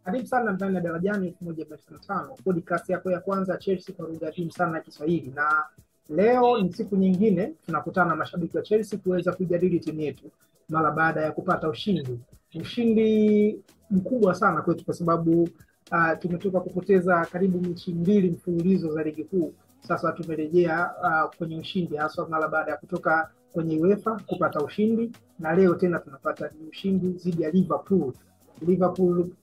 Karibu sana ndani ya Darajani 155, podcast yako ya kwanza Chelsea kwa lugha adhimu sana ya Kiswahili. Na leo ni siku nyingine tunakutana na mashabiki wa Chelsea kuweza kujadili timu yetu mara baada ya kupata ushindi mkubwa sana kwetu, kwa sababu tumetoka kupoteza karibu mechi 2 mfululizo za ligi kuu. Sasa tumerejea kwenye ushindi, hasa mara baada ya kutoka kwenye UEFA kupata ushindi, na leo tena tunapata ushindi dhidi ya Liverpool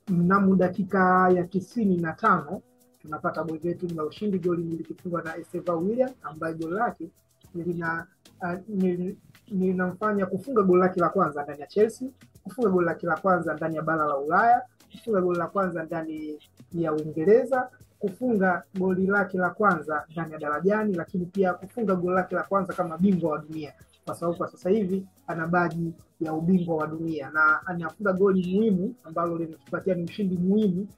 mnamo dakika ya 95 tunapata goli letu la ushindi, goli lilikifungwa na Estevao William, ambaye goli lake linamfanya kufunga goli lake la kwanza ndani ya Chelsea, kufunga goli lake la kwanza ndani ya bara la Ulaya, kufunga goli la kwanza ndani ya Uingereza, kufunga goli lake la kwanza ndani ya Darajani, lakini pia kufunga goli lake la kwanza kama bingwa wa dunia, kwa sababu kwa sasa hivi ana baji ya ubingwa wa dunia, na anafunga goli muhimu ambalo linatupatia ni ushindi muhimu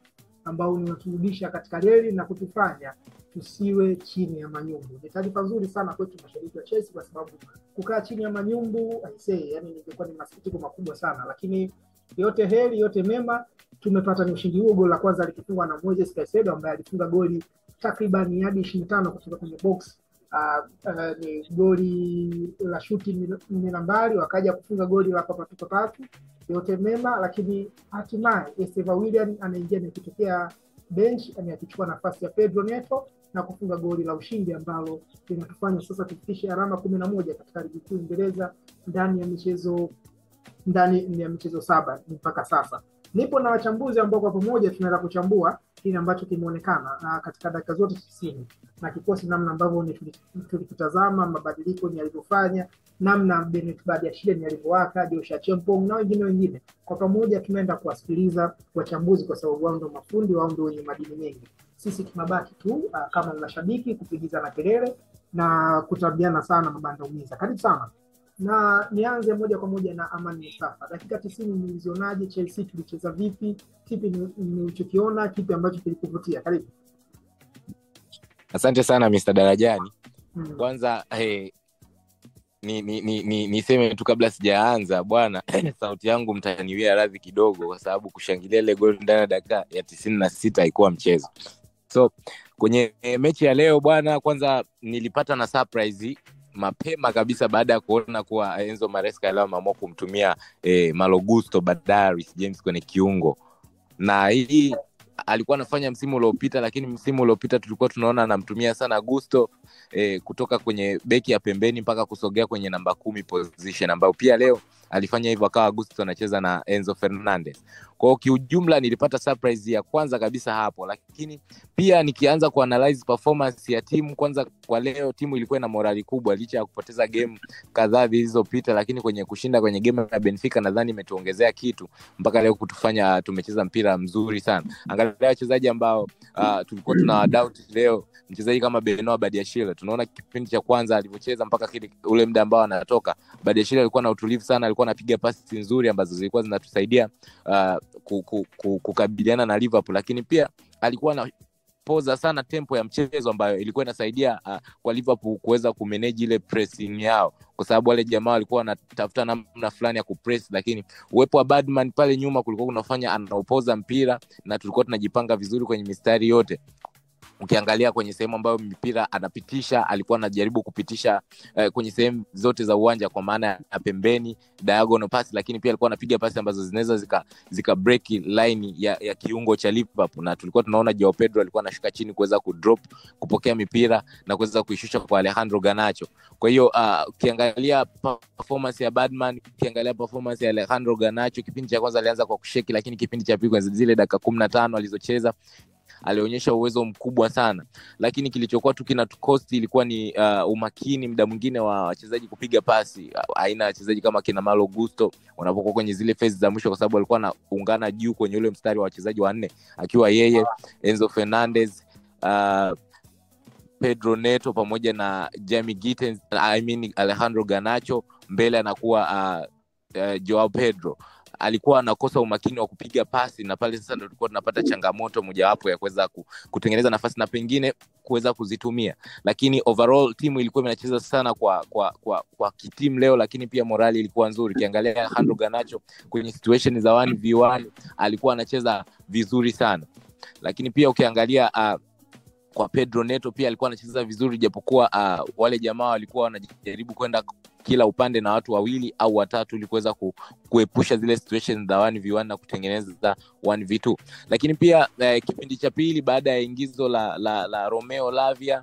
ambao unaturudisha katika reli na kutufanya tusiwe chini ya manyumbu. Ni taarifa nzuri sana kwetu mashabiki wa Chelsea, kwa sababu kukaa chini ya manyumbu yani ingekuwa ni masikitiko makubwa sana, lakini yote heri, yote mema, tumepata ni ushindi huo. Goli la kwanza likifungwa na Moises Caicedo, ambaye alifunga goli takriban hadi 25 kutoka kwenye box. Ni goli la shuti nambari, wakaja kufunga goli la papatatu, yote mema, lakini hatimaye Estevao William anaingia na kutokea bench, akichukua nafasi ya Pedro Neto na kufunga goli la ushindi ambalo linatufanya sasa tufikishe alama 11 katika ligi kuu Uingereza ndani ya michezo 7 mpaka sasa. Nipo na wachambuzi ambao kwa pamoja tunaenda kuchambua kile ambacho kimeonekana katika dakika zote 90 na kikosi, namna ambavyo tulikitazama, mabadiliko ni yalivyofanya, namna Benet Badiashile ni alivyowaka, Joshua Chempong na wengine. Kwa pamoja tunaenda kuwasikiliza wachambuzi, kwa sababu wao ndio mafundi, wao ndio wenye madini mengi. Sisi tunabaki tu kama mashabiki kupigiza na kelele na kutabiana sana mabanda umiza. Karibu sana. Na nianze moja kwa moja na Amani Mustafa. Dakika 90 nilizionaje? Chelsea tulicheza vipi? Kipi nilichokiona? Kipi ambacho kilikuvutia? Karibu. Asante sana Mr. Darajani. Kwanza niseme tu kabla sijaanza bwana, sauti yangu mtaniwia radhi kidogo, kwa sababu kushangilia ile goli ndani ya dakika ya 96 haikuwa mchezo. So kwenye mechi ya leo bwana, kwanza nilipata na surprise mapema kabisa baada ya kuona kuwa Enzo Maresca leo ameamua kumtumia Malo Gusto badala James kwenye kiungo. Na hii alikuwa anafanya msimu uliopita, lakini msimu uliopita tulikuwa tunaona anamtumia sana Gusto kutoka kwenye beki ya pembeni mpaka kusogea kwenye namba 10 position, ambayo pia leo alifanya hivyo, akawa Gusto anacheza na Enzo Fernandez. Kwa kiujumla nilipata surprise ya kwanza kabisa hapo, lakini pia nikianza kuanalyze performance ya timu, kwanza kwa leo timu ilikuwa na morali kubwa licha ya kupoteza game kadhaa zilizopita, lakini kwenye kushinda kwenye game ya Benfica nadhani imetuongezea kitu mpaka leo kutufanya tumecheza mpira mzuri sana. Angalia wachezaji ambao tulikuwa tuna doubt leo, mchezaji kama Benoit Badiashile, tunaona kipindi cha kwanza alivyocheza mpaka ule muda ambao anatoka, Badiashile alikuwa na utulivu sana, alikuwa anapiga pasi nzuri ambazo zilikuwa zinatusaidia kukabiliana na Liverpool, lakini pia alikuwa na poza sana tempo ya mchezo ambayo ilikuwa inasaidia kwa Liverpool kuweza kumanage ile pressing yao, kwa sababu wale jamaa walikuwa wanatafuta namna fulani ya kupress, lakini uwepo wa Badman pale nyuma kulikuwa kunafanya anaopoza mpira na tulikuwa tunajipanga vizuri kwenye mistari yote. Ukiangalia kwenye sehemu ambayo mpira anapitisha, alikuwa anajaribu kupitisha kwenye sehemu zote za uwanja, kwa maana ya pembeni, diagonal pass, lakini pia alikuwa anapiga pasi ambazo zinaweza zika break line ya kiungo cha Liverpool. Na tulikuwa tunaona Joao Pedro alikuwa anashuka chini kuweza kudrop, kupokea mipira na kuweza kuishusha kwa Alejandro Garnacho. Kwa hiyo ukiangalia performance ya Badman, ukiangalia performance ya Alejandro Garnacho, kipindi cha kwanza alianza kwa kusheki, lakini kipindi cha pili kwa zile dakika 15 alizocheza alionyesha uwezo mkubwa sana. Lakini kilichokuwa tu kinatukost ilikuwa ni umakini muda mwingine wa wachezaji kupiga pasi, aina ya wachezaji kama kina Malo Gusto wanapokuwa kwenye zile phase za mwisho, kwa sababu walikuwa wanaungana juu kwenye ule mstari wa wachezaji wanne, akiwa yeye, Enzo Fernandez, Pedro Neto pamoja na Jamie Gittens, Alejandro Garnacho, mbele anakuwa Joao Pedro. alikuwa anakosa umakini wa kupiga pasi, na pale sasa ndio tulikuwa tunapata changamoto mojawapo ya kuweza kutengeneza nafasi na pengine kuweza kuzitumia. Lakini overall timu ilikuwa inacheza sana kwa kitimu leo, lakini pia morali ilikuwa nzuri. Kiangalia Alejandro Garnacho kwenye situation za 1v1 alikuwa anacheza vizuri sana. Lakini pia ukiangalia kwa Pedro Neto pia alikuwa anacheza vizuri, japokuwa wale jamaa walikuwa wanajaribu kwenda kila upande na watu wawili au watatu ili kuweza kuepusha zile situations za 1v1 na kutengeneza 1v2. Lakini pia kipindi cha pili baada ya ingizo la Romeo Lavia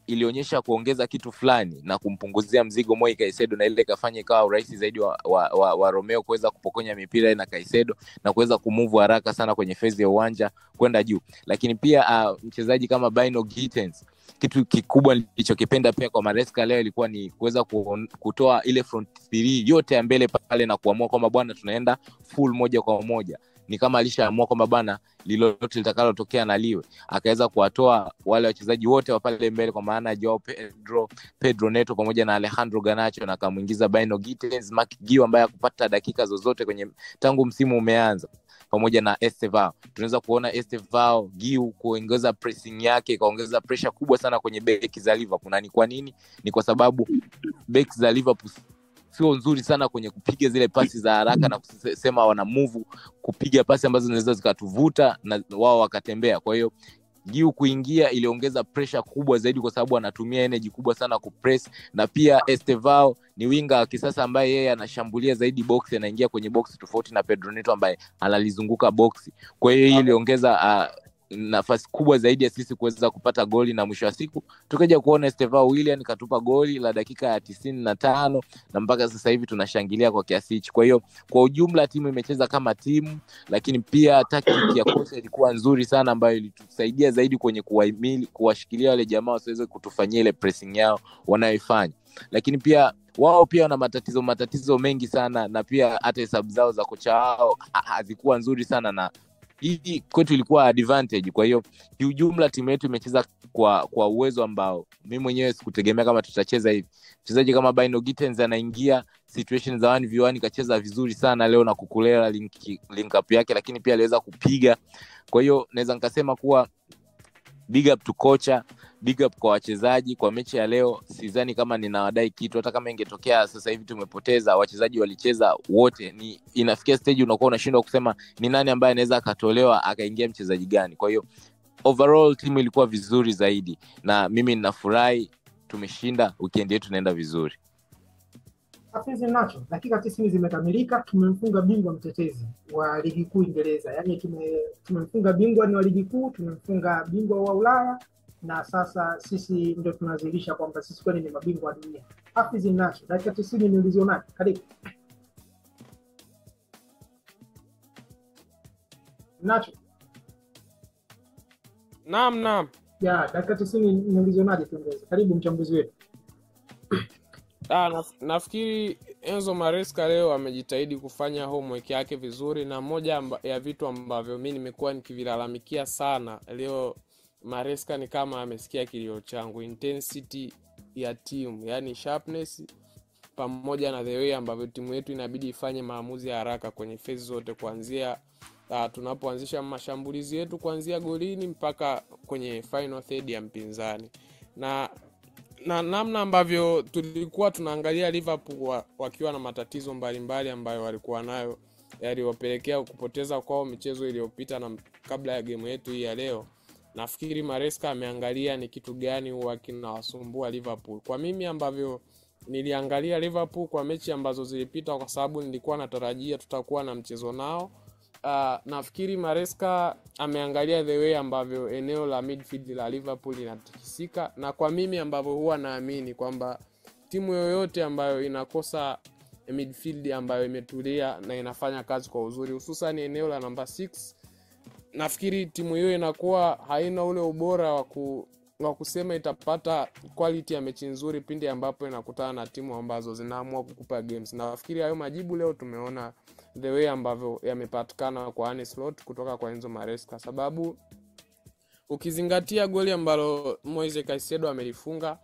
ilionyesha kuongeza kitu fulani na kumpunguzia mzigo Moi Caicedo, na ile kafanya ikawa urahisi zaidi wa Romeo kuweza kupokonya mipira na Caicedo na kuweza kumove haraka sana kwenye phase ya uwanja kwenda juu. Lakini pia mchezaji kama Bino Gittens, kitu kikubwa nilichokipenda pia kwa Maresca leo ilikuwa ni kuweza kutoa ile front 3 yote ya mbele pale na kuamua kwamba bwana tunaenda full moja kwa moja. Ni kama alishaamua kwamba bana lolote litakalotokea na liwe. Akaweza kuwatoa wale wachezaji wote wa pale mbele, kwa maana Joao Pedro Neto pamoja na Alejandro Garnacho, na akamuingiza Bino Gittens, Mark Guiu ambaye hakupata dakika zozote kwenye tangu msimu umeanza, pamoja na Estevao. Tunaweza kuona Estevao, Guiu kuongeza pressing yake, kaongeza pressure kubwa sana kwenye beki za Liverpool. Na ni kwa nini? Ni kwa sababu beki za Liverpool sio nzuri sana kwenye kupiga zile pasi za haraka na kusema wana move kupiga pasi ambazo zinaweza zikatuvuta na wao wakatembea. Kwa hiyo Guiu kuingia iliongeza pressure kubwa zaidi, kwa sababu anatumia energy kubwa sana kupress. Na pia Estevao ni winga wa kisasa ambaye yeye anashambulia zaidi box, anaingia kwenye box tofauti na Pedro Neto ambaye analizunguka box. Kwa hiyo hii iliongeza nafasi kubwa zaidi ya sisi kuweza kupata goli, na mwisho wa siku tukaja kuona Estevao Willian katupa goli la dakika ya 95 na mpaka sasa hivi tunashangilia kwa kiasi hicho. Kwa hiyo kwa ujumla timu imecheza kama timu, lakini pia tactic ya kocha ilikuwa nzuri sana, ambayo ilitusaidia zaidi kwenye kuwahimili, kuwashikilia wale jamaa wasiweze kutufanyia ile pressing yao wanayoifanya. Lakini pia wao pia wana matatizo mengi sana, na pia hata hesabu zao za kocha wao hazikuwa nzuri sana, na hii kwetu ilikuwa advantage. Kwa hiyo kiujumla timu yetu imecheza kwa uwezo ambao mimi mwenyewe sikutegemea kama tutacheza hivi. Mchezaji kama Bino Gittens anaingia situation za 1v1 kacheza vizuri sana leo na kukulea link up yake, lakini pia aliweza kupiga. Kwa hiyo naweza nikasema kuwa big up to kocha, big up kwa wachezaji kwa mechi ya leo. Sidhani kama ninawadai kitu, hata kama ingetokea sasa hivi tumepoteza, wachezaji walicheza wote. Ni inafikia stage unakuwa unashindwa kusema ni nani ambaye anaweza akatolewa akaingia mchezaji gani. Kwa hiyo overall timu ilikuwa vizuri zaidi, na mimi ninafurahi tumeshinda, weekend yetu inaenda vizuri. Hafizi nacho, dakika 90 zimekamilika, tumemfunga bingwa mtetezi wa ligi kuu Uingereza. Yaani tumemfunga bingwa ni wa ligi kuu, tumemfunga bingwa wa Ulaya, na sasa sisi ndio tunazilisha kwamba sisi kweli ni mabingwa wa dunia. Hafizi nacho, dakika 90 nilizionaje? Karibu. Nacho. Naam. Ya, dakika 90 nilizionaje tuongeze? Karibu mchambuzi wetu. Nafikiri Enzo Maresca leo amejitahidi kufanya homework yake vizuri, na moja ya vitu ambavyo mimi nimekuwa nikivilalamikia sana leo Maresca ni kama amesikia kilio changu, intensity ya timu, yani sharpness, pamoja na the way ambavyo timu yetu inabidi ifanye maamuzi ya haraka kwenye phase zote, kuanzia tunapoanzisha mashambulizi yetu kuanzia golini mpaka kwenye final third ya mpinzani. Na namna ambavyo tulikuwa tunaangalia Liverpool wakiwa na matatizo mbalimbali ambayo walikuwa nayo yaliwapelekea kupoteza kwao michezo iliyopita na kabla ya game yetu hii ya leo. Nafikiri Maresca ameangalia ni kitu gani huwa kinawasumbua Liverpool. Kwa mimi ambavyo niliangalia Liverpool kwa mechi ambazo zilipita, kwa sababu nilikuwa natarajia tutakuwa na mchezo nao, nafikiri Maresca ameangalia the way ambavyo eneo la midfield la Liverpool linatikisika, na kwa mimi ambavyo huwa naamini kwamba timu yoyote ambayo inakosa midfield ambayo imetulia na inafanya kazi kwa uzuri, hususan eneo la number 6, nafikiri timu hiyo inakuwa haina ule ubora wa kusema itapata quality ya mechi nzuri pindi ambapo inakutana na timu ambazo zinaamua kukupa games. Na nafikiri hayo majibu leo tumeona the way ambavyo yamepatikana kwa Arne Slot kutoka kwa Enzo Maresca, sababu ukizingatia goli ambalo Moise Caicedo amelifunga,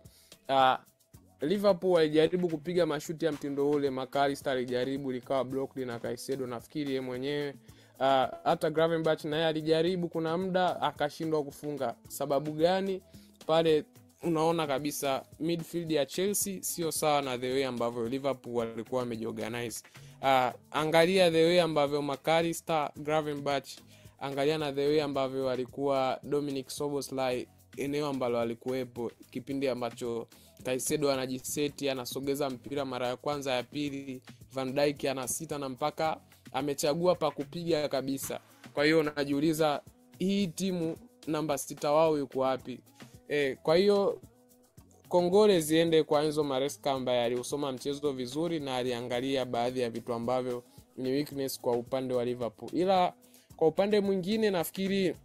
Liverpool walijaribu kupiga mashuti ya mtindo ule, McAllister alijaribu likawa blocked na Caicedo, nafikiri yeye mwenyewe hata Gravenberch naye alijaribu, kuna muda akashindwa kufunga. Sababu gani? Pale unaona kabisa midfield ya Chelsea sio sawa na the way ambavyo Liverpool walikuwa wamejiorganize. Angalia the way ambavyo McAllister, Gravenberch, angalia na the way ambavyo walikuwa Dominic Szoboszlai, eneo ambalo alikuwepo kipindi ambacho Caicedo anajiseti, anasogeza mpira mara ya kwanza, ya pili Van Dijk anasita na mpaka amechagua pa kupiga kabisa. Kwa hiyo unajiuliza hii timu namba 6 wao yuko wapi? Kwa hiyo kongole ziende kwa Enzo Maresca ambaye aliusoma mchezo vizuri na aliangalia baadhi ya vitu ambavyo ni weakness kwa upande wa Liverpool. Ila kwa upande mwingine nafikiri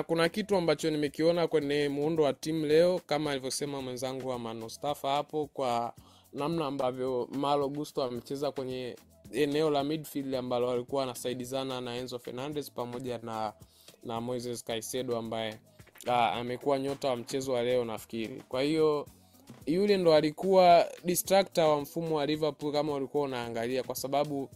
kuna kitu ambacho nimekiona kwenye muundo wa timu leo, kama alivyosema mwenzangu wa Manostafa hapo, kwa namna ambavyo Malo Gusto amecheza kwenye eneo la midfield ambalo walikuwa wanasaidizana na Enzo Fernandez pamoja na Moises Caicedo ambaye amekuwa nyota wa mchezo wa leo nafikiri. Kwa hiyo yule ndo alikuwa distractor wa mfumo wa Liverpool kama ulikuwa unaangalia, kwa sababu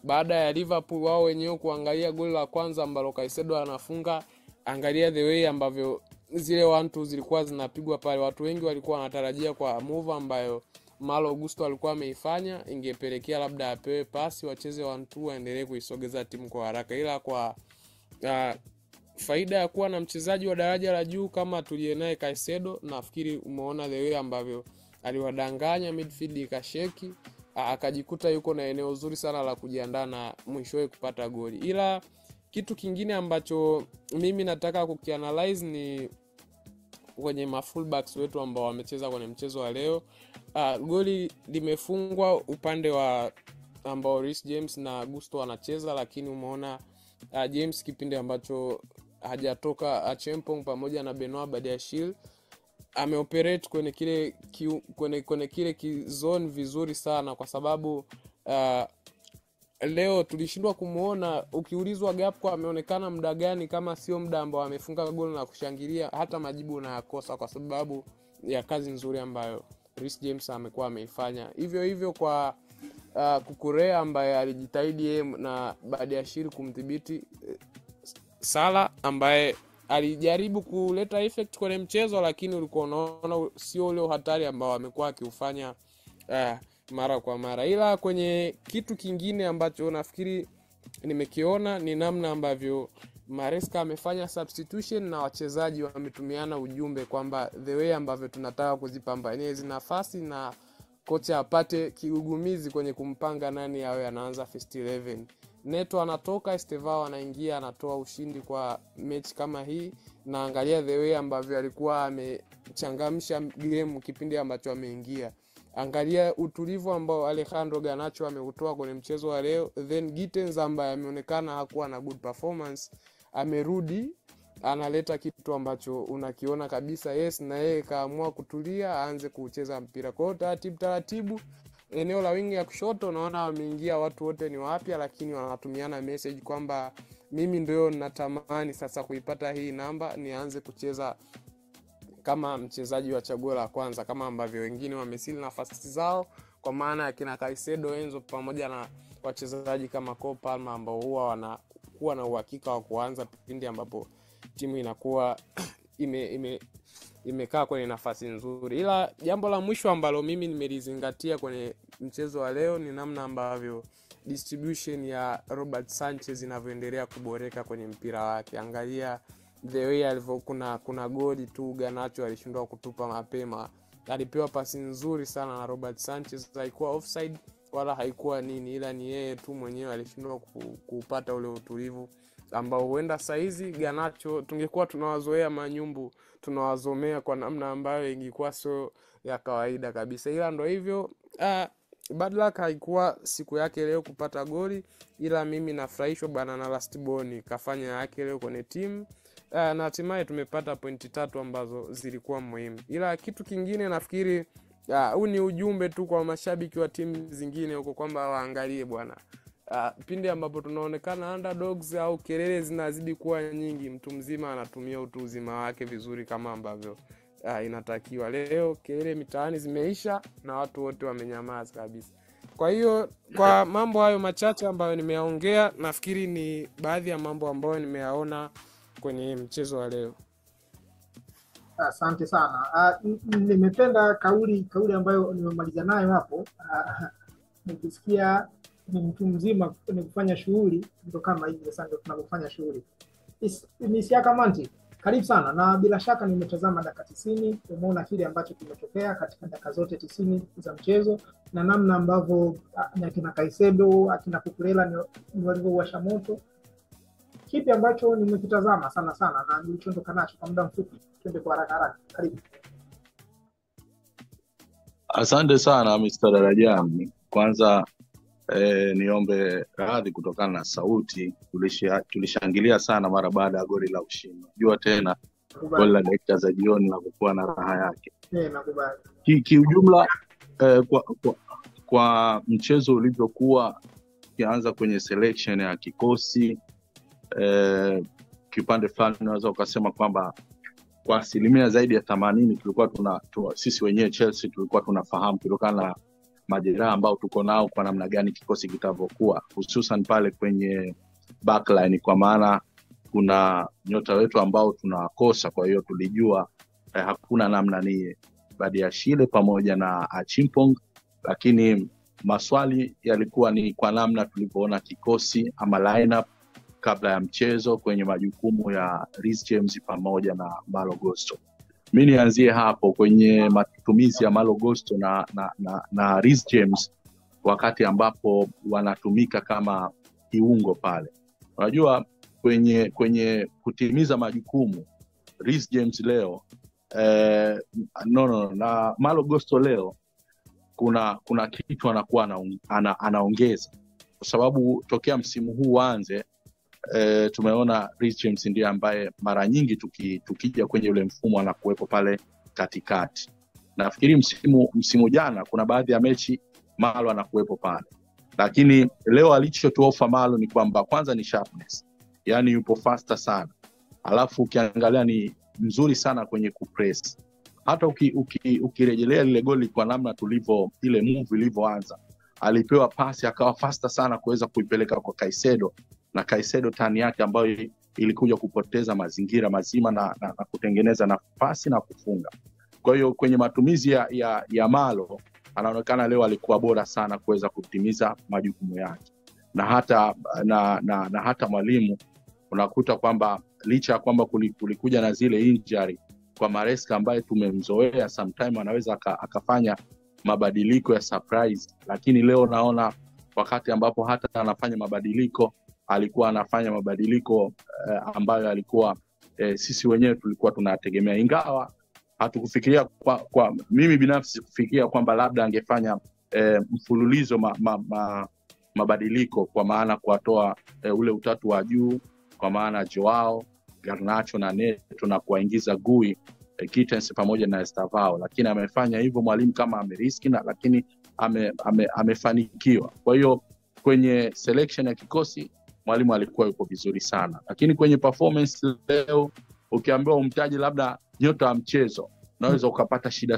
baada ya Liverpool wao wenyewe kuangalia goli la kwanza ambalo Caicedo anafunga, angalia the way ambavyo zile 1-2 zilikuwa zinapigwa pale. Watu wengi walikuwa wanatarajia kwa move ambayo Malo Gusto alikuwa ameifanya ingepelekea labda apewe pasi wacheze 1-2 waendelee kuisogeza timu kwa haraka, ila kwa faida ya kuwa na mchezaji wa daraja la juu kama tulienaye Caicedo, nafikiri umeona the way ambavyo aliwadanganya midfield ikasheki, akajikuta yuko na eneo zuri sana la kujiandaa na mwishowe kupata goli. Ila kitu kingine ambacho mimi nataka kukianalyze ni kwenye mafullbacks wetu ambao wamecheza kwenye mchezo wa leo. Goli limefungwa upande wa ambao Reece James na Gusto wanacheza, lakini umeona James kipindi ambacho hajatoka Acheampong pamoja na Benoit Badiashile ameoperate kwenye kile zone vizuri sana, kwa sababu leo tulishindwa kumuona. Ukiulizwa gap kwa ameonekana muda gani kama sio muda ambao amefunga goli na kushangilia, hata majibu unayakosa kwa sababu ya kazi nzuri ambayo Reece James amekuwa ameifanya. Hivyo kwa Kukurea ambaye alijitahidi yeye na Badiashile kumdhibiti Salah ambaye alijaribu kuleta effect kwenye mchezo, lakini ulikuwa unaona sio ule hatari ambao amekuwa akiufanya mara kwa mara. Ila kwenye kitu kingine ambacho nafikiri nimekiona ni namna ambavyo Maresca amefanya substitution na wachezaji wametumiana ujumbe kwamba the way ambavyo tunataka kuzipambania hizo nafasi, na kocha apate kigugumizi kwenye kumpanga nani awe anaanza first 11. Neto anatoka, Estevao anaingia, anatoa ushindi kwa mechi kama hii. Na angalia the way ambavyo alikuwa amechangamsha game kipindi ambacho ameingia. Angalia utulivu ambao Alejandro Garnacho ameutoa kwenye mchezo wa leo. Then Gittens ambaye ameonekana hakuwa na good performance, amerudi analeta kitu ambacho unakiona kabisa yes, na yeye kaamua kutulia aanze kucheza mpira. Kwa hiyo taratibu eneo la wingi ya kushoto unaona wameingia watu wote ni wapya, lakini wanatumiana message kwamba mimi ndio natamani sasa kuipata hii namba nianze kucheza kama mchezaji wa chaguo la kwanza, kama ambavyo wengine wamesili nafasi zao, kwa maana ya kina Caicedo, Enzo pamoja na wachezaji kama Cole Palmer ambao huwa wanakuwa na uhakika wa kuanza pindi ambapo timu inakuwa imekaa kwenye nafasi nzuri. Ila jambo la mwisho ambalo mimi nimelizingatia kwenye mchezo wa leo ni namna ambavyo distribution ya Robert Sanchez inavyoendelea kuboreka kwenye mpira wake. Angalia the way alivyo, kuna goli tu Garnacho alishindwa kutupa mapema, alipewa pasi nzuri sana na Robert Sanchez, haikuwa offside wala haikuwa nini, ila ni yeye tu mwenyewe alishindwa kupata ule utulivu ambao huenda saizi Garnacho tungekuwa tunawazoea manyumbu, tunawazomea kwa namna ambayo ingekuwa sio ya kawaida kabisa. Ila ndo hivyo, bad luck haikuwa siku yake leo kupata goli, ila mimi nafurahishwa bana na Last Boni kafanya yake leo kwenye timu, na hatimaye tumepata pointi 3 ambazo zilikuwa muhimu. Ila kitu kingine nafikiri huu ni ujumbe tu kwa mashabiki wa timu zingine huko kwamba waangalie bwana, pindi ambapo tunaonekana underdogs au kelele zinazidi kuwa nyingi, mtu mzima anatumia utu uzima wake vizuri kama ambavyo inatakiwa. Leo kelele mitaani zimeisha na watu wote wamenyamaza kabisa. Kwa hiyo kwa mambo hayo machache ambayo nimeyaongea, nafikiri ni baadhi ya mambo ambayo nimeyaona kwenye mchezo wa leo. Asante sana. Nimependa kauli ambayo nimemaliza nayo hapo. Nikisikia ni mtu mzima ni kufanya shughuli ndio kama hivi sasa ndio tunapofanya shughuli. Ni Isiaka Manti. Karibu sana, na bila shaka nimetazama dakika 90, umeona kile ambacho kimetokea katika dakika zote 90 za mchezo na namna ambavyo akina Kaisedo, akina Kukurela ni walivyowasha moto. Kipi ambacho nimekitazama sana na nilichoondoka nacho kwa muda mfupi? Twende kwa haraka. Karibu. Asante sana Mr. Darajani. Kwanza niombe radhi kutokana na sauti. Tulishangilia sana mara baada ya goli la ushindi. Unajua tena goli la dakika za jioni na kuwa na raha yake. Nakubali. Kiujumla kwa mchezo ulivyokuwa kianza kwenye selection ya kikosi, kipande fulani unaweza ukasema kwamba kwa asilimia zaidi ya 80 tulikuwa sisi wenyewe Chelsea tulikuwa tunafahamu kutokana na majeraha ambao tuko nao kwa namna gani kikosi kitavyokuwa, hususan pale kwenye backline, kwa maana kuna nyota wetu ambao tunakosa. Kwa hiyo tulijua hakuna namna, ni Badiashile pamoja na Achimpong, lakini maswali yalikuwa ni kwa namna tulivyoona kikosi ama lineup kabla ya mchezo kwenye majukumu ya Reece James pamoja na Malo Gusto. Mimi nianzie hapo kwenye matumizi ya Malo Gusto na Reece James wakati ambapo wanatumika kama kiungo pale. Unajua kwenye kutimiza majukumu Reece James leo na Malo Gusto leo kuna kitu anakuwa anaongeza, kwa sababu tokea msimu huu anze tumeona Reece James ndiye ambaye mara nyingi tukija kwenye ule mfumo anakuwepo pale katikati. Nafikiri msimu jana kuna baadhi ya mechi Malo anakuwepo pale, lakini leo alichotuofa Malo ni kwamba kwanza ni sharpness, yani yupo faster sana, alafu ukiangalia ni mzuri sana kwenye kupress. Hata ukirejelea lile goli kwa namna ile move ilivyoanza, alipewa pasi akawa faster sana kuweza kuipeleka kwa Kaisedo, na Kaisedo tani yake ambayo ilikuja kupoteza mazingira mazima na kutengeneza nafasi na kufunga. Kwa hiyo kwenye matumizi ya Malo anaonekana leo alikuwa bora sana kuweza kutimiza majukumu yake. Na hata mwalimu unakuta kwamba licha ya kwamba kulikuja na zile injury kwa Maresca ambaye tumemzoea sometime anaweza akafanya mabadiliko ya surprise, lakini leo naona wakati ambapo hata anafanya mabadiliko alikuwa anafanya mabadiliko ambayo alikuwa sisi wenyewe tulikuwa tunategemea, ingawa hatukufikiria kwa mimi binafsi kufikiria kwamba labda angefanya mfululizo mabadiliko, kwa maana kuatoa ule utatu wa juu, kwa maana Joao, Garnacho na Neto, na kuingiza Gui, Kittens pamoja na Estavao, lakini amefanya hivyo mwalimu kama ameriski, lakini amefanikiwa. Kwa hiyo kwenye selection ya kikosi mwalimu alikuwa yuko vizuri sana, lakini kwenye performance leo ukiambiwa umtaji labda nyota wa mchezo unaweza ukapata shida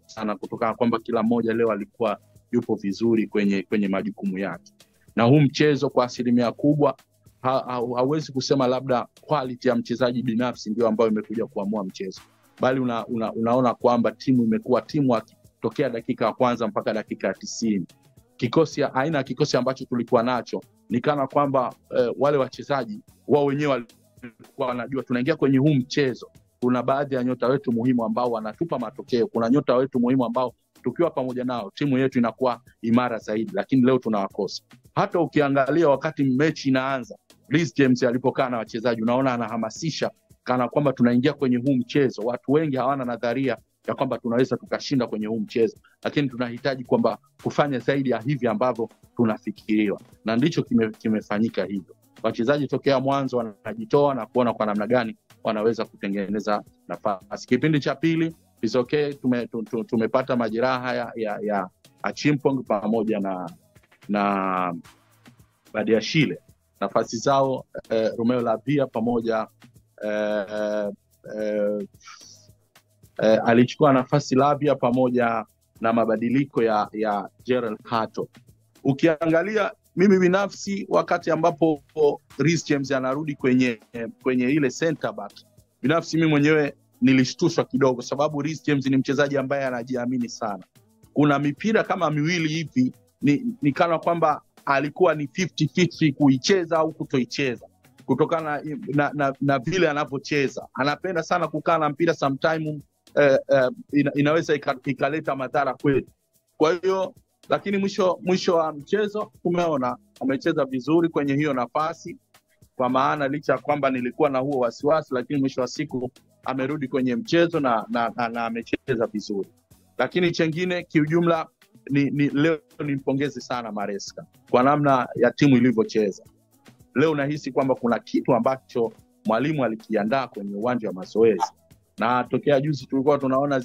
sana, kutokana kwamba kila mmoja leo alikuwa yupo vizuri kwenye majukumu yake. Na huu mchezo kwa asilimia kubwa hauwezi kusema labda quality ya mchezaji binafsi ndio ambayo imekuja kuamua mchezo, bali unaona kwamba timu imekuwa timu tokea dakika ya kwanza mpaka dakika ya 90. Aina ya kikosi ambacho tulikuwa nacho ni kana kwamba wale wachezaji wao wenyewe walikuwa wanajua tunaingia kwenye huu mchezo, kuna baadhi ya nyota wetu muhimu ambao wanatupa matokeo, kuna nyota wetu muhimu ambao tukiwa pamoja nao timu yetu inakuwa imara zaidi, lakini leo tunawakosa. Hata ukiangalia wakati mechi inaanza, Reece James alipokaa na wachezaji unaona anahamasisha kana kwamba tunaingia kwenye huu mchezo. Watu wengi hawana nadharia ya kwamba tunaweza tukashinda kwenye huu mchezo, lakini tunahitaji kwamba kufanya zaidi ya hivi ambavyo tunafikiriwa, na ndicho kimefanyika hivyo. Wachezaji tokea mwanzo wanajitoa na kuona kwa namna gani wanaweza kutengeneza nafasi. Kipindi cha pili is okay, tumepata majeraha ya Achimpong pamoja na Badiashile. Nafasi zao Romeo Lavia pamoja alichukua nafasi Lavia pamoja na mabadiliko ya Gerald Hato. Ukiangalia mimi binafsi, wakati ambapo Reece James anarudi kwenye ile center back, binafsi mimi mwenyewe nilishtushwa kidogo, sababu Reece James ni mchezaji ambaye anajiamini sana. Kuna mipira kama miwili hivi ni kana kwamba alikuwa ni 50-50 kuicheza au kutoicheza, kutokana na vile anavyocheza. Anapenda sana kukaa na mpira, sometime inaweza ikaleta madhara kwetu. Kwa hiyo lakini mwisho wa mchezo tumeona amecheza vizuri kwenye hiyo nafasi, kwa maana licha kwamba nilikuwa na huo wasiwasi, lakini mwisho wa siku amerudi kwenye mchezo na amecheza vizuri. Lakini chengine kiujumla leo nimpongeze sana Maresca kwa namna ya timu ilivyocheza. Leo nahisi kwamba kuna kitu ambacho mwalimu alikiandaa kwenye uwanja wa mazoezi, na tokea juzi tulikuwa tunaona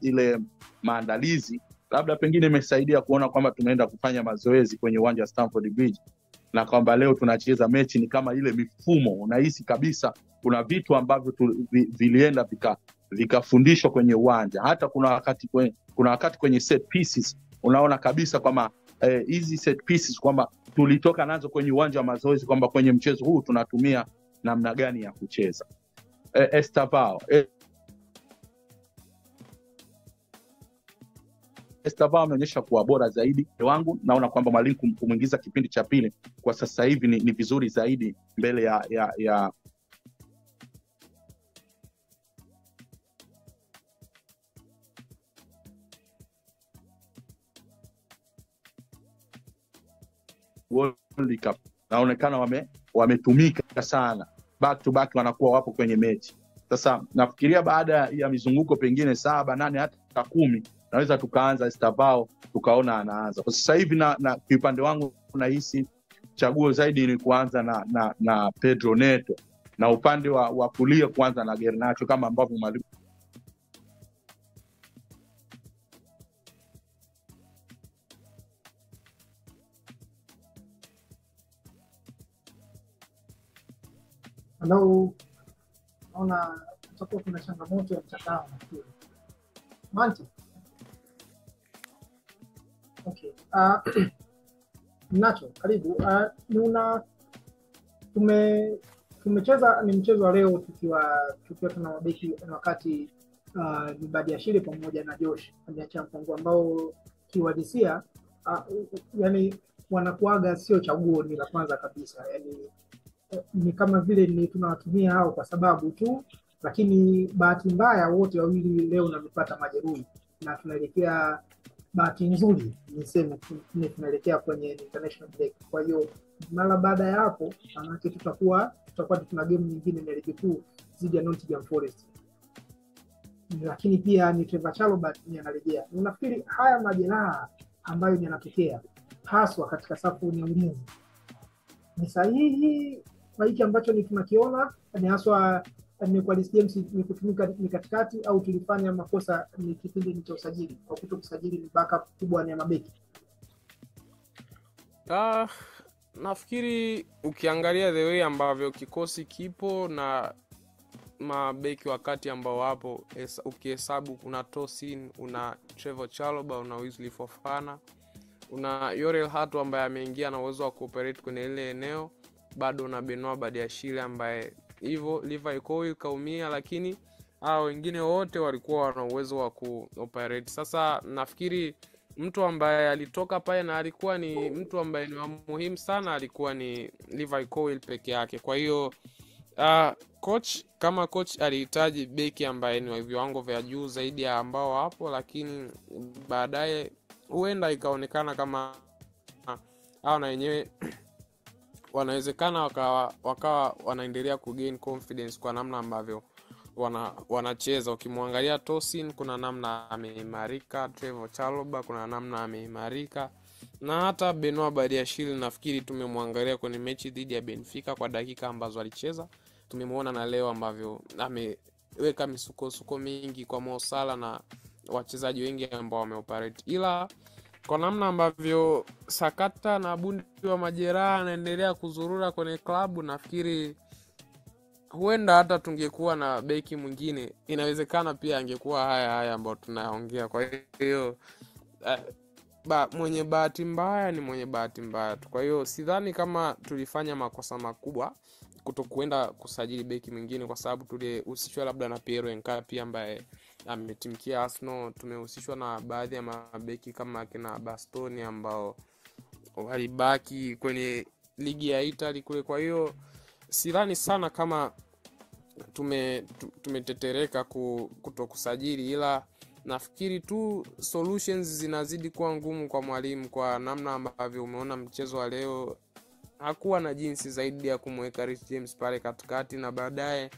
ile maandalizi, labda pengine imesaidia kuona kwamba tumeenda kufanya mazoezi kwenye uwanja wa Stamford Bridge, na kwamba leo tunacheza mechi ni kama ile mifumo. Unahisi kabisa kuna vitu ambavyo vilienda vikafundishwa kwenye uwanja. Hata kuna wakati kwenye set pieces unaona kabisa kwamba hizi set pieces kwamba tulitoka nazo kwenye uwanja wa mazoezi, kwamba kwenye mchezo huu tunatumia namna gani ya kucheza. Estavao ameonyesha kuwa bora zaidi. Wangu naona kwamba mwalimu kumuingiza kipindi cha pili kwa sasa hivi ni vizuri zaidi mbele ya World Cup. Naonekana wametumika sana, back to back wanakuwa wapo kwenye mechi. Sasa nafikiria baada ya mizunguko pengine 7, 8 hata 10 naweza tukaanza Estavao tukaona anaanza. Kwa sasa hivi na upande wangu nahisi chaguo zaidi ni kuanza na Pedro Neto, na upande wa kulia kuanza na Garnacho kama ambavyo mwalimu naona tutakuwa kuna changamoto ya mtandao nafikiri. Manti. Okay. Nacho, karibu. Tumecheza ni mchezo wa leo tukiwa tuna mabeki wakati ni Badiashile pamoja na Josh Aniacha Mpango, ambao kiwadisia yani wanakuaga sio chaguo ni la kwanza kabisa. Yani ni kama vile ni tunawatumia hao kwa sababu tu, lakini bahati mbaya wote wawili leo namepata majeruhi, na tunaelekea bahati nzuri niseme tunaelekea kwenye international break. Kwa hiyo mara baada ya hapo manake tutakuwa tuna game nyingine ya ligi kuu dhidi ya Nottingham Forest, lakini pia ni Trevor Chalobah anarejea. Unafikiri haya majeraha ambayo yanatokea haswa katika safu ya ulinzi ni sahihi kwa hiki ambacho ni tunakiona, ni haswa ni kwa James ni kutumika ni katikati, au tulifanya makosa ni kipindi cha usajili kwa kutokusajili ni backup kubwa ni mabeki? Nafikiri ukiangalia the way ambavyo kikosi kipo na mabeki wakati ambao wapo, ukihesabu kuna Tosin, una Trevor Chalobah, una Wesley Fofana, una Yorel Hato ambaye ameingia na uwezo wa cooperate kwenye ile eneo, bado na Benoit Badiashile ambaye hivyo Levi Colwill kaumia, lakini hao wengine wote walikuwa wana uwezo wa cooperate. Sasa nafikiri mtu ambaye alitoka pale na alikuwa ni mtu ambaye ni muhimu sana alikuwa ni Levi Colwill peke yake. Kwa hiyo coach alihitaji beki ambaye ni wa viwango vya juu zaidi ya ambao hapo, lakini baadaye huenda ikaonekana kama hao na wenyewe wanawezekana wakawa wanaendelea kugain confidence kwa namna ambavyo wanacheza. Ukimwangalia Tosin kuna namna ameimarika, Trevor Chalobah kuna namna ameimarika, na hata Benoit Badiashile nafikiri tumemwangalia kwenye mechi dhidi ya Benfica kwa dakika ambazo alicheza, tumemwona na leo ambavyo ameweka misukosuko mingi kwa Mo Salah na wachezaji wengi ambao wameoperate. Ila kwa namna ambavyo sakata na bundi wa majeraha anaendelea kuzurura kwenye klabu, nafikiri huenda hata tungekuwa na beki mwingine, inawezekana pia angekuwa haya ambayo tunaongea. Kwa hiyo mwenye bahati mbaya ni mwenye bahati mbaya tu. Kwa hiyo sidhani kama tulifanya makosa makubwa kutokuenda kusajili beki mwingine, kwa sababu tulihusishwa labda na Piero Enkapi ambaye ametimkia Arsenal. Tumehusishwa na baadhi ya mabeki kama kina Bastoni ambao walibaki kwenye ligi ya Italy kule. Kwa hiyo sidhani sana kama tumetetereka kutokusajili, ila nafikiri tu solutions zinazidi kuwa ngumu kwa mwalimu, kwa namna ambavyo umeona mchezo wa leo. Hakuwa na jinsi zaidi ya kumweka Rich James pale katikati, na baadaye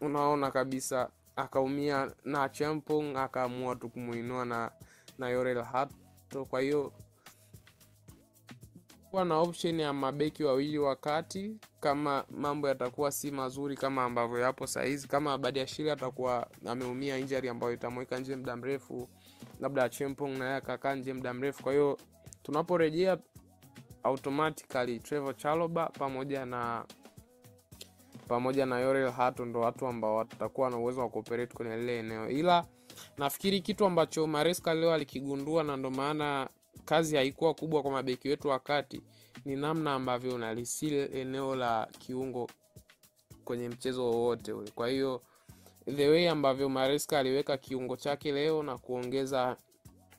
unaona kabisa akaumia na Champong, akaamua tu kumuinua na Yorel Hato. Kwa hiyo kwa na option ya mabeki wawili wakati kama mambo yatakuwa si mazuri kama ambavyo yapo saizi, kama Badiashile atakuwa ameumia injury ambayo itamweka nje muda mrefu, labda Champong na yeye akakaa nje muda mrefu. Kwa hiyo tunaporejea automatically Trevor Chalobah pamoja na Yorel Hato ndo watu ambao watakuwa na uwezo wa cooperate kwenye lile eneo. Ila nafikiri kitu ambacho Maresca leo alikigundua, na ndo maana kazi haikuwa kubwa kwa mabeki wetu wakati, ni namna ambavyo unalisile eneo la kiungo kwenye mchezo wowote ule. Kwa hiyo the way ambavyo Maresca aliweka kiungo chake leo na kuongeza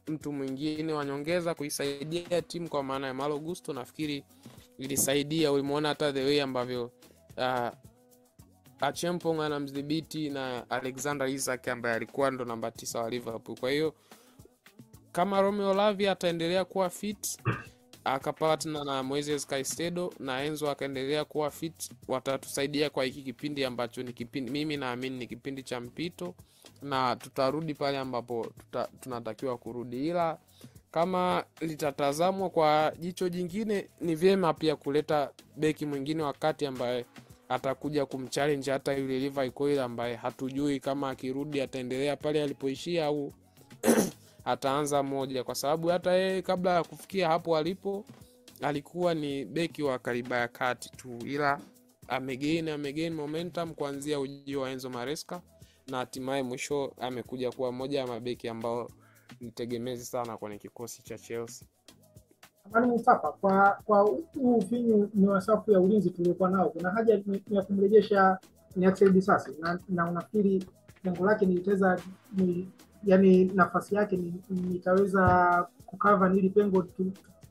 mtu mwingine wanyongeza kuisaidia timu kwa maana ya Malo Gusto, nafikiri ilisaidia. Ulimuona hata the way ambavyo Champong anamdhibiti na Alexander Isak ambaye alikuwa ndo namba 9 wa Liverpool. Kwa hiyo kama Romeo Lavia ataendelea kuwa fit, akapartner na Moises Caicedo na Enzo akaendelea kuwa fit, watatusaidia kwa hiki kipindi ambacho ni kipindi, mimi naamini ni kipindi cha mpito, na tutarudi pale ambapo tunatakiwa kurudi. Ila kama litatazamwa kwa jicho jingine, ni vyema pia kuleta beki mwingine wakati ambaye atakuja kumchallenge hata yule Levi Colwill ambaye hatujui kama akirudi ataendelea pale alipoishia au ataanza moja, kwa sababu hata yeye kabla ya kufikia hapo alipo alikuwa ni beki wa kariba ya kati tu, ila amegain momentum kuanzia ujio wa Enzo Maresca, na hatimaye mwisho amekuja kuwa moja ya mabeki ambao nitegemezi sana kwenye kikosi cha Chelsea. Amani Mustafa, kwa ufinyu ni wasafu ya ulinzi tuliokuwa nao, kuna haja ya kumrejesha ni Axel Disasi, na unafikiri lengo lake yani nafasi yake nitaweza kukava nili pengo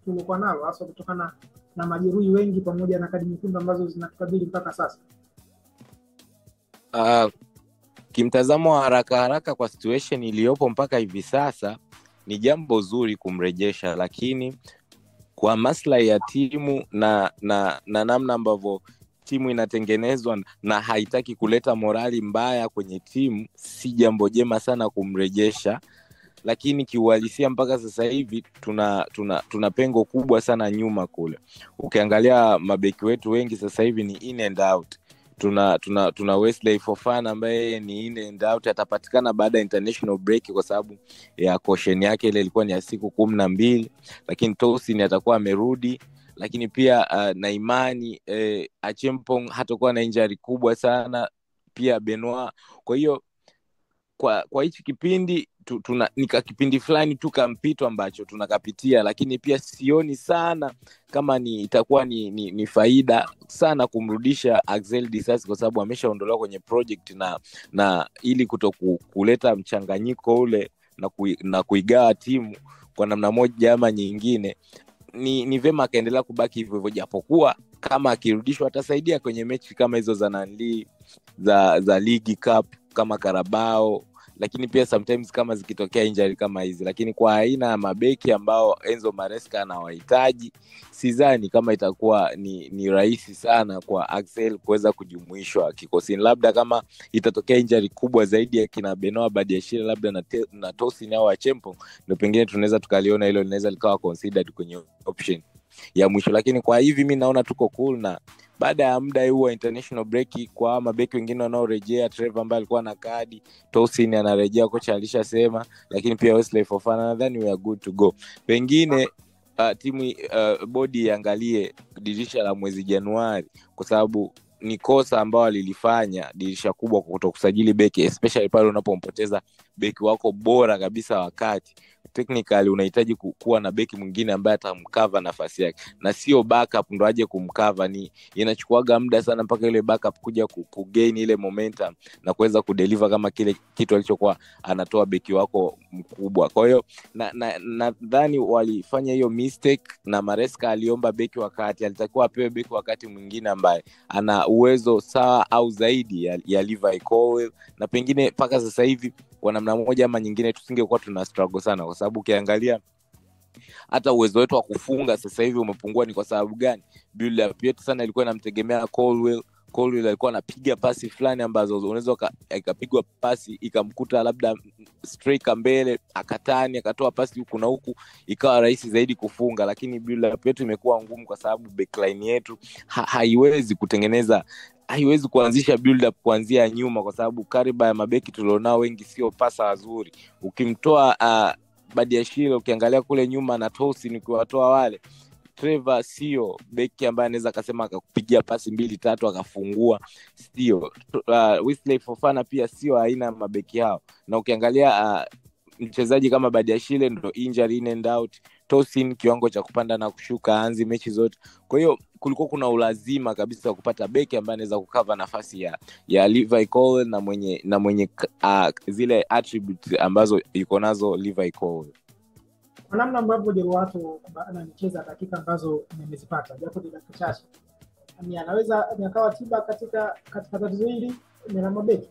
tuliokuwa nalo, hasa kutokana na majeruhi wengi pamoja na kadi nyekundu ambazo zinatukabili mpaka sasa? Kimtazamo wa haraka kwa situation iliyopo mpaka hivi sasa ni jambo zuri kumrejesha, lakini kwa maslahi ya timu na namna ambavyo timu inatengenezwa na haitaki kuleta morali mbaya kwenye timu, si jambo jema sana kumrejesha. Lakini kiuhalisia mpaka sasa hivi tuna pengo kubwa sana nyuma kule. Ukiangalia mabeki wetu wengi sasa hivi ni in and out. Tuna Wesley Fofana ambaye ni in and out, atapatikana baada ya international break kwa sababu ya caution yake ile ilikuwa ni ya siku 12, lakini Tosin atakuwa amerudi. Lakini pia na imani Champong hatakuwa na injury kubwa sana, pia Benoit. Kwa hiyo kwa hichi kipindi nika kipindi fulani tu kampito ambacho tunakapitia, lakini pia sioni sana kama itakuwa ni faida sana kumrudisha Axel Disasi, kwa sababu ameshaondolewa kwenye project na ili kutokuleta mchanganyiko ule na kuigawa timu kwa namna moja ama nyingine, ni vema akaendelea kubaki hivyo hivyo, japokuwa kama akirudishwa atasaidia kwenye mechi kama hizo za League Cup kama Carabao, lakini pia sometimes kama zikitokea injury kama hizi. Lakini kwa aina ya mabeki ambao Enzo Maresca anawahitaji, sidhani kama itakuwa ni rahisi sana kwa Axel kuweza kujumuishwa kikosini. Labda kama itatokea injury kubwa zaidi ya kina Benoit Badiashile labda na Tosin au Champong, ndio pengine tunaweza tukaliona hilo linaweza likawa considered kwenye option ya mwisho. Lakini kwa hivi mimi naona tuko cool, na baada ya muda huu wa international break kwa mabeki wengine wanaorejea, Trevor ambaye alikuwa na kadi, Tosin anarejea, kocha alishasema, lakini pia Wesley Fofana, nadhani we are good to go. Pengine timu body iangalie dirisha la mwezi Januari, kwa sababu ni kosa ambao alilifanya dirisha kubwa kwa kutokusajili beki, especially pale unapompoteza beki wako bora kabisa. Wakati technically unahitaji kuwa na beki mwingine ambaye atamcover nafasi yake, na sio backup ndo aje kumcover. Ni inachukuaga muda sana mpaka ile backup kuja kugain ile momentum na kuweza kudeliver kama kile kitu alichokuwa anatoa beki wako mkubwa. Kwa hiyo nadhani walifanya hiyo mistake, na Maresca aliomba beki wakati, alitakiwa apewe beki wakati mwingine ambaye ana uwezo sawa au zaidi ya Levi Colwill, na pengine mpaka sasa hivi kwa namna moja ama nyingine tusingekuwa tuna struggle sana, kwa sababu ukiangalia hata uwezo wetu wa kufunga sasa hivi umepungua. Ni kwa sababu gani? Build up yetu sana ilikuwa inamtegemea Colwill. Colwill alikuwa anapiga pasi fulani ambazo unaweza ikapigwa pasi ikamkuta labda striker mbele, akatani akatoa pasi huku na huku, ikawa rahisi zaidi kufunga. Lakini build up yetu imekuwa ngumu kwa sababu backline yetu haiwezi kutengeneza, haiwezi kuanzisha build up kuanzia nyuma, kwa sababu kariba ya mabeki tulionao wengi sio pasa wazuri. Ukimtoa Badiashile, ukiangalia kule nyuma na Tosin, ukiwatoa wale, Trevor sio beki ambaye anaweza akasema akakupigia pasi 2-3 akafungua, sio. Wesley Fofana pia sio aina mabeki hao. Na ukiangalia mchezaji kama Badiashile ndo injury in and out, Tosin kiwango cha kupanda na kushuka anzi mechi zote. Kwa hiyo kulikuwa kuna ulazima kabisa kupata beki ambaye anaweza kucover nafasi ya Levi Colwill na mwenye zile attributes ambazo yuko nazo Levi Colwill. Kwa namna ambavyo Jeruato anacheza dakika ambazo nimezipata, japo ni dakika chache, anaweza akawa tiba katika tatizo hili na mabeki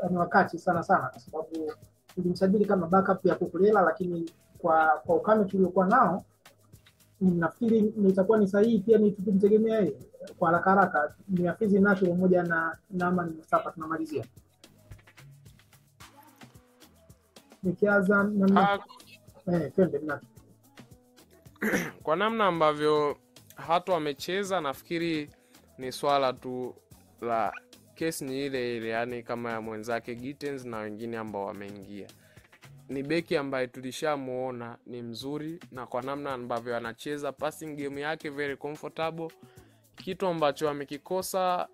ni wakati sana, kwa sababu tulimsajili kama backup ya Kukulela, lakini kwa ukame tuliokuwa nao nafikiri nitakuwa ni sahihi pia ni tukimtegemea yeye kwa haraka. Ni Afizi Nacho pamoja na Naman Mustafa tunamalizia. Nikianza na twende Nacho. Kwa namna ambavyo hata wamecheza, nafikiri ni swala tu la kesi ni ile, yani kama ya mwenzake Gittens na wengine ambao wameingia. Ni beki ambaye tulishamuona ni mzuri, na kwa namna ambavyo anacheza passing game yake very comfortable. Kitu ambacho amekikosa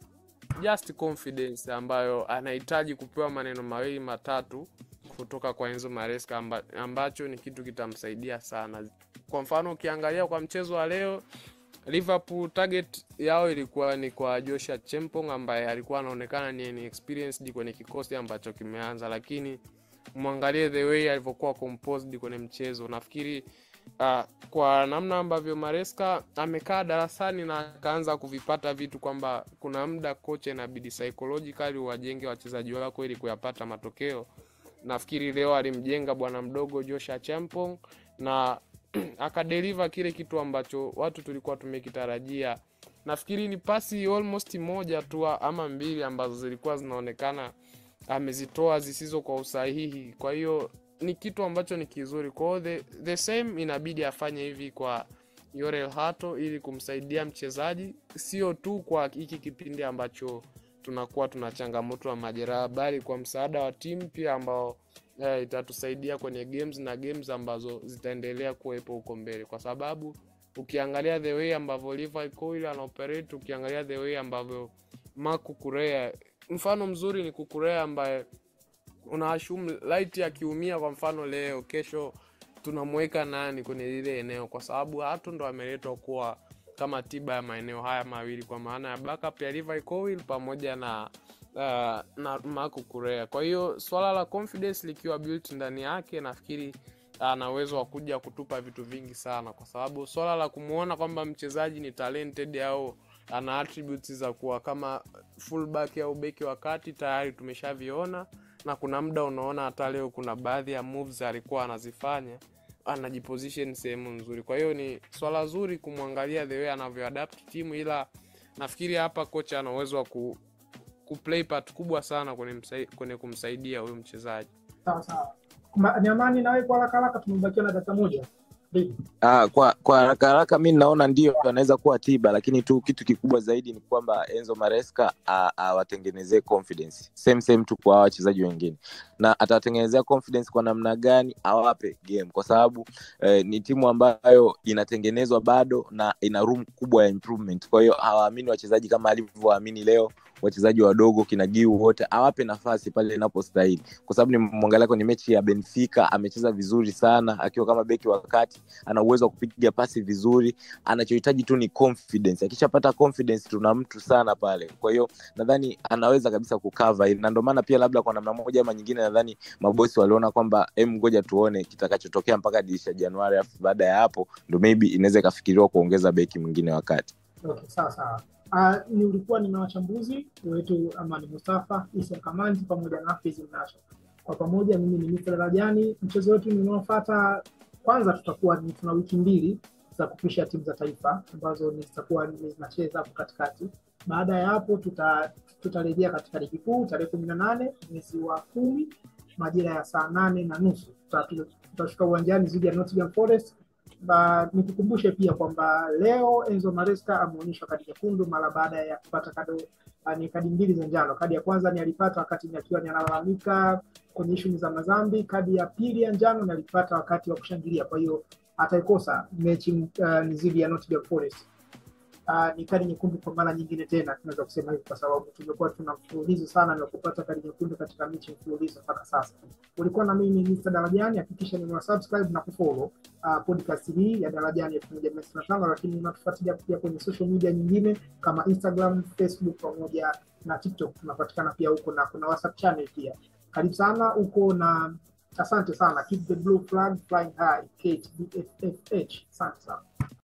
just confidence, ambayo anahitaji kupewa maneno mawili matatu kutoka kwa Enzo Maresca ambacho ni kitu kitamsaidia sana. Kwa mfano ukiangalia kwa mchezo wa leo, Liverpool target yao ilikuwa ni kwa Joshua Chempong ambaye alikuwa anaonekana ni experienced kwenye kikosi ambacho kimeanza, lakini muangalie the way alivyokuwa composed kwenye mchezo. Nafikiri kwa namna ambavyo Maresca amekaa darasani na akaanza kuvipata vitu kwamba kuna muda coach inabidi psychologically wajenge wachezaji wako ili kuyapata matokeo. Nafikiri leo alimjenga bwana mdogo Joshua Chempong na akadeliver kile kitu ambacho watu tulikuwa tumekitarajia. Nafikiri ni pasi almost moja tu ama mbili ambazo zilikuwa zinaonekana amezitoa zisizo kwa usahihi. Kwa hiyo ni kitu ambacho ni kizuri. Kwa the same inabidi afanye hivi kwa Jorel Hato ili kumsaidia mchezaji, sio tu kwa hiki kipindi ambacho tunakuwa tuna changamoto ya majeraha, bali kwa msaada wa timu pia ambao itatusaidia kwenye games ambazo zitaendelea kuwepo huko mbele. Kwa sababu ukiangalia the way ambavyo Levi Colwill anaoperate, ukiangalia the way ambavyo Marc Cucurella, mfano mzuri ni Cucurella ambaye unaashumu light akiumia kwa mfano leo, kesho tunamweka nani kwenye lile eneo, kwa sababu Hato ndo ameletwa kuwa kama tiba ya maeneo haya mawili, kwa maana ya backup ya Levi Colwill pamoja na Marc Cucurella. Kwa hiyo swala la confidence likiwa built ndani yake, nafikiri ana uwezo wa kuja kutupa vitu vingi sana, kwa sababu swala la kumuona kwamba mchezaji ni talented au ana attributes za kuwa kama fullback au beki wakati tayari tumeshaviona, na kuna muda unaona hata leo kuna baadhi ya moves alikuwa anazifanya, anajiposition sehemu nzuri. Kwa hiyo ni swala zuri kumwangalia the way anavyoadapt timu, ila nafikiri hapa kocha ana uwezo wa kuplay part kubwa sana kwenye kumsaidia huyo mchezaji. Sawa. Nyamani nawe kwa haraka tumebakia na dakika moja. Kwa haraka mimi naona ndio anaweza kuwa tiba, lakini tu kitu kikubwa zaidi ni kwamba Enzo Maresca awatengenezee confidence. Same tu kwa wachezaji wengine. Na atawatengenezea confidence kwa namna gani? Awape game, kwa sababu ni timu ambayo inatengenezwa bado na ina room kubwa ya improvement. Kwa hiyo hawaamini wachezaji kama alivyowaamini leo wachezaji wadogo kina Giu wote, awape nafasi pale inapostahili. Kwa sababu ni mwangalia kwenye mechi ya Benfica amecheza vizuri sana akiwa kama beki wa kati, ana uwezo wa kupiga pasi vizuri, anachohitaji tu ni confidence. Akishapata confidence tuna mtu sana pale. Kwa hiyo nadhani anaweza kabisa kucover, na ndio maana pia labda kwa namna moja ama nyingine nadhani mabosi waliona kwamba ngoja tuone kitakachotokea mpaka dirisha Januari, afu baada ya hapo ndio maybe inaweza kafikiriwa kuongeza beki mwingine wakati. Okay, sawa. Nilikuwa nina wachambuzi wetu Amani Mustafa, Isa Kamanzi pamoja na Hafiz Mnasha. Kwa pamoja mimi ni Mr. Rajani. Mchezo wetu unaofuata, kwanza tutakuwa tuna wiki 2 za kupisha timu za taifa ambazo zitakuwa zinacheza hapo katikati. Baada ya hapo tutarejea katika ligi kuu tarehe 18 mwezi wa 10 majira ya saa 8:30. Tutashuka uwanjani dhidi ya Nottingham Forest. Nikukumbushe pia kwamba leo Enzo Maresca ameonyeshwa kadi nyekundu mara baada ya kupata kadi 2 za njano. Kadi ya kwanza ni alipata wakati akiwa analalamika kwenye issue za madhambi. Kadi ya pili ya njano ni alipata wakati wa kushangilia. Kwa hiyo ataikosa mechi dhidi ya Nottingham Forest. Ni kadi nyekundu kwa mara nyingine tena, tunaweza kusema hivi kwa sababu tumekuwa tuna mfululizo sana na kupata kadi nyekundu katika mechi mfululizo mpaka sasa. Ulikuwa na mimi Mr. Darajani, hakikisha ni subscribe na kufollow podcast hii ya Darajani 1995, lakini unatufuatilia pia kwenye social media nyingine kama Instagram, Facebook pamoja na TikTok. Tunapatikana pia huko na kuna WhatsApp channel pia. Karibu sana huko na asante sana. Keep the blue flag flying high. KTBFFH. Asante sana.